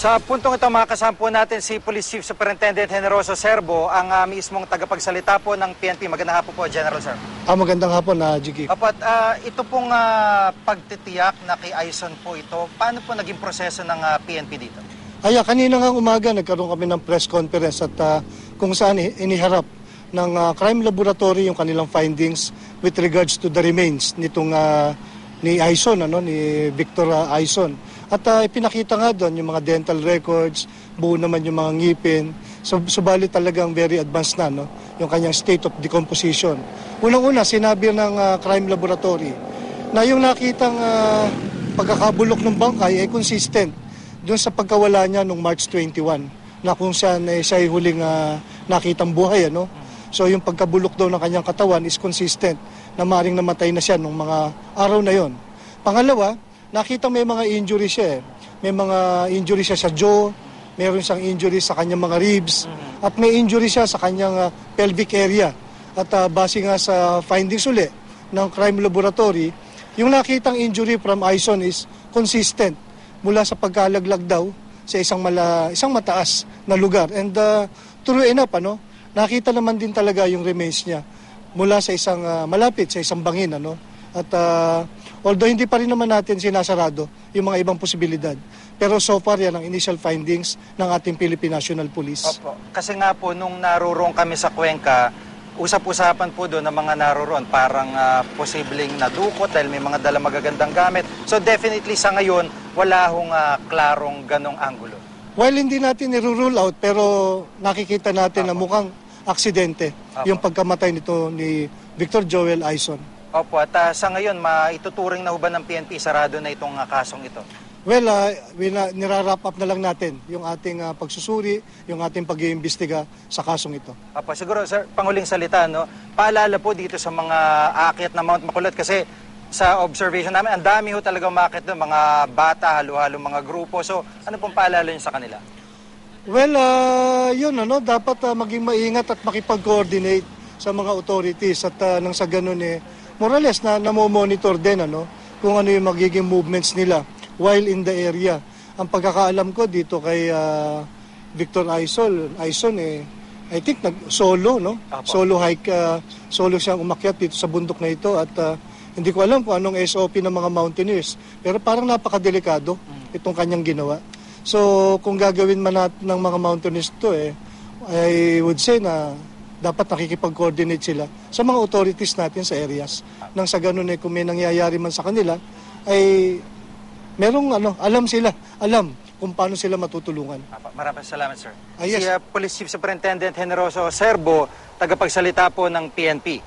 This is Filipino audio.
Sa puntong ito, makakasama po natin si Police Chief Superintendent Generoso Serbo, ang mismong tagapagsalita po ng PNP. Magandang hapon po, General Sir. Magandang hapon na Jiggy. Apat, ito pong pagtitiyak na kay Aison po ito, paano po naging proseso ng PNP dito? Kanina nga umaga nagkaroon kami ng press conference at kung saan iniharap ng crime laboratory yung kanilang findings with regards to the remains nitong ni Aison, ni Victor Aison. At ipinakita nga doon yung mga dental records, buo naman yung mga ngipin. Subalit talagang very advanced na, yung kanyang state of decomposition. Unang-una, sinabi ng crime laboratory na yung nakitang pagkakabulok ng bangkay ay consistent doon sa pagkawala niya noong March 21, na kung saan siya ay huling nakitang buhay. So yung pagkabulok daw ng kanyang katawan is consistent na maaaring namatay na siya noong mga araw na yon. Pangalawa, nakita may mga injury siya. May mga injury siya sa jaw, meron siyang injury sa kanyang mga ribs, at may injury siya sa kanyang pelvic area. At base nga sa findings uli ng crime laboratory, yung nakitang injury from Aison is consistent mula sa pagkalaglag daw sa isang mataas na lugar. And true enough, nakita naman din talaga yung remains niya mula sa isang malapit sa isang bangin. At although hindi pa rin naman natin sinasarado yung mga ibang posibilidad. Pero so far yan ang initial findings ng ating Philippine National Police. Opo. Kasi nga po nung naroroon kami sa Cuenca, usap-usapan po doon ng mga naroroon parang posibleng nadukot dahil may mga dala magagandang gamit. So definitely sa ngayon, wala hong klarong ganong anggulo. While hindi natin i-rule out, pero nakikita natin na mukhang aksidente yung pagkamatay nito ni Victor Joel Aison. Opo, at sa ngayon, maituturing na ho ba ng PNP sarado na itong kasong ito? Well, nirarap up na lang natin yung ating pagsusuri, yung ating pag-iimbestiga sa kasong ito. Opo, siguro, sir, panguling salita, paalala po dito sa mga aakyat na Mount Makulot kasi sa observation namin, ang dami ho talaga umakyat doon, mga bata, halo-halo mga grupo. So, ano pong paalala niyo sa kanila? Well, yun, dapat maging maingat at makipag-coordinate sa mga authorities at nang sa ganun morales na namomonitor din kung ano yung magiging movements nila while in the area. Ang pagkakaalam ko dito kay Victor Aison I think solo solo hike, solo siyang umakyat dito sa bundok na ito at hindi ko alam kung anong SOP ng mga mountaineers, pero parang napakadelikado itong kanyang ginawa. So kung gagawin man ng mga mountaineers ito I would say na dapat nakikipag-coordinate sila sa mga authorities natin sa areas. Nang sa ganun kung may nangyayari man sa kanila, ay merong alam kung paano sila matutulungan. Maraming salamat, sir. Yes. Si Police Chief Superintendent Generoso Serbo, tagapagsalita po ng PNP.